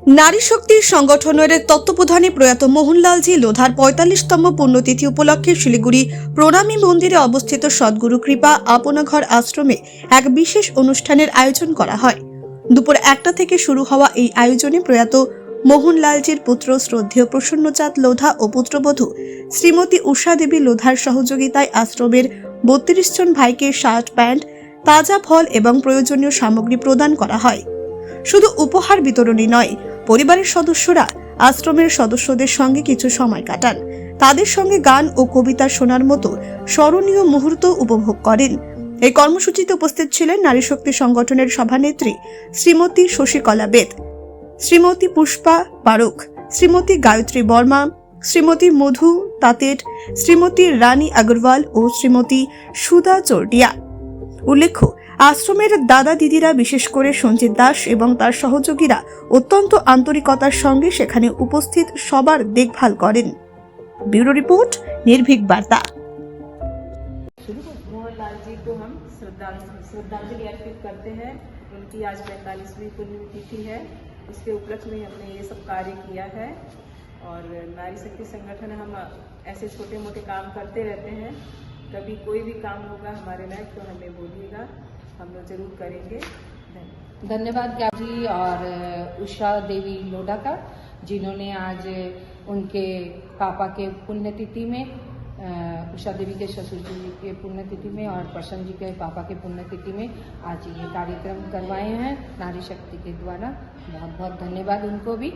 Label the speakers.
Speaker 1: নারী শক্তি সংগঠনের তত্ত্বাবধানে প্রয়াত মোহনলালজি লোধার ৪৫তম পুণ্যতিথি উপলক্ষে শিলিগুড়ি প্রণামী মন্দিরে অবস্থিত সদ্গুরু কৃপা আপনাঘর আশ্রমে এক বিশেষ অনুষ্ঠানের আয়োজন করা হয়। দুপুর ১টা থেকে শুরু হওয়া এই আয়োজনে প্রয়াত মোহনলালজির পুত্র শ্রদ্ধেয় প্রসন্নচাঁদ লোধা ও পুত্রবধূ শ্রীমতী উষা দেবী লোধার সহযোগিতায় আশ্রমের ৩২ জন ভাইকে শার্ট, প্যান্ট, তাজা ফল এবং প্রয়োজনীয় সামগ্রী প্রদান করা হয়। শুধু উপহার বিতরণই নয়, পরিবারের সদস্যরা আশ্রমের সদস্যদের সঙ্গে কিছু সময় কাটান, তাদের সঙ্গে গান ও কবিতা শোনার মতো স্মরণীয় মুহূর্ত উপভোগ করেন। এই কর্মসূচিতে উপস্থিত ছিলেন নারী শক্তি সংগঠনের সভানেত্রী শ্রীমতী শশীকলা বেদ, শ্রীমতী পুষ্পা বারুক, শ্রীমতী গায়ত্রী বর্মা, শ্রীমতী মধু তাতেট, শ্রীমতী রানী আগরওয়াল ও শ্রীমতী সুধা চোরডিয়া। উল্লেখ্য, আশ্রমের দাদা দিদিরা, বিশেষ করে সঞ্জিত দাস এবং তার সহযোগীরা অত্যন্ত আন্তরিকতার সঙ্গে সেখানে উপস্থিত সবার দেখভাল করেন। ব্যুরো রিপোর্ট, নির্ভীক বার্তা।
Speaker 2: मोहनलाल जी को हम श्रद्धांजलि अर्पित करते हैं। उनकी आज 45वीं पुण्यतिथि है। उसके उपलक्ष्य में हमने ये सब कार्य किया है और नारी शक्ति संगठन हम ऐसे छोटे मोटे काम करते रहते हैं। कभी कोई भी काम होगा हमारे लायक तो हमें बोलिएगा, हम लोग जरूर करेंगे।
Speaker 3: धन्यवाद ज्ञाप जी और उषा देवी लोढ़ा का, जिन्होंने आज उनके पापा के पुण्यतिथि में, उषा देवी के ससुर जी के पुण्यतिथि में और प्रसन्न जी के पापा के पुण्यतिथि में आज ये कार्यक्रम करवाए हैं नारी शक्ति के द्वारा। बहुत बहुत धन्यवाद उनको भी।